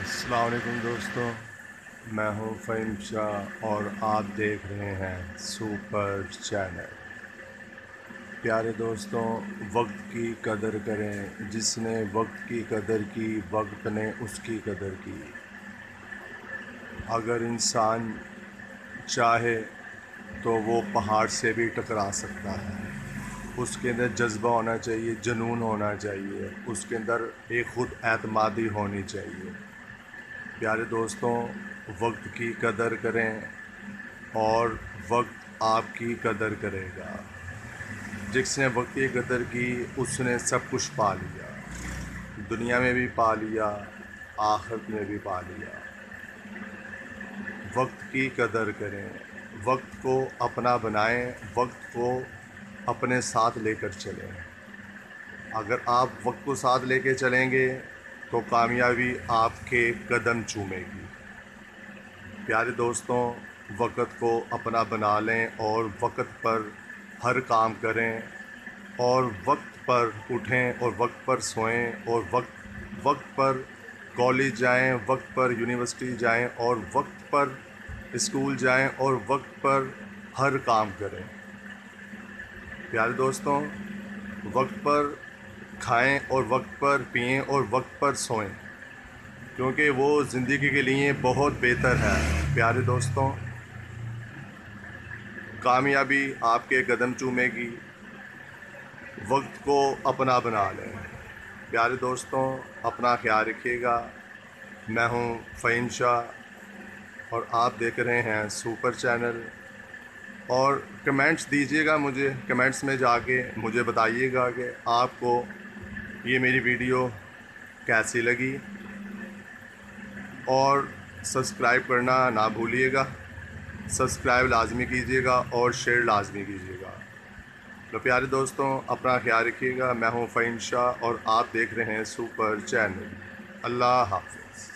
السلام علیکم دوستوں، میں ہوں فہیم شاہ اور آپ دیکھ رہے ہیں سپر چینل۔ پیارے دوستوں، وقت کی قدر کریں، جس نے وقت کی قدر کی وقت نے اس کی قدر کی۔ اگر انسان چاہے تو وہ پہاڑ سے بھی ٹکرا سکتا ہے۔ اس کے اندر جذبہ ہونا چاہیے، جنون ہونا چاہیے، اس کے اندر ایک خود اعتمادی ہونی چاہیے۔ پیارے دوستوں، وقت کی قدر کریں اور وقت آپ کی قدر کرے گا۔ جس نے وقت کی قدر کی اس نے سب کچھ پا لیا، دنیا میں بھی پا لیا، آخرت میں بھی پا لیا۔ وقت کی قدر کریں، وقت کو اپنا بنائیں، وقت کو اپنے ساتھ لے کر چلیں۔ اگر آپ وقت کو ساتھ لے کے چلیں گے تو کامیابی آپ کے قدم چومے گی۔ پیارے دوستوں، وقت کو اپنا بنا لیں اور وقت پر ہر کام کریں، اور وقت پر اٹھیں اور وقت پر سوئیں، اور وقت پر کالج جائیں، وقت پر یونیورسٹی جائیں، اور وقت پر اسکول جائیں، اور وقت پر ہر کام کریں۔ پیارے دوستوں، وقت پر کھائیں اور وقت پر پئیں اور وقت پر سوئیں، کیونکہ وہ زندگی کے لیے بہت بہتر ہے۔ پیارے دوستوں، کامیابی آپ کے قدم چومے گی، وقت کو اپنا بنا لیں۔ پیارے دوستوں، اپنا خیال رکھیے گا۔ میں ہوں فہیم شاہ اور آپ دیکھ رہے ہیں سپر چینل۔ اور کمنٹس دیجیے گا، مجھے کمنٹس میں جا کے مجھے بتائیے گا کہ آپ کو یہ میری ویڈیو کیسی لگی، اور سبسکرائب کرنا نہ بھولیے گا۔ سبسکرائب لازمی کیجیے گا اور شیئر لازمی کیجیے گا۔ تو پیارے دوستوں، اپنا خیال رکھیے گا۔ میں ہوں فہیم شاہ اور آپ دیکھ رہے ہیں سپر چینل۔ اللہ حافظ۔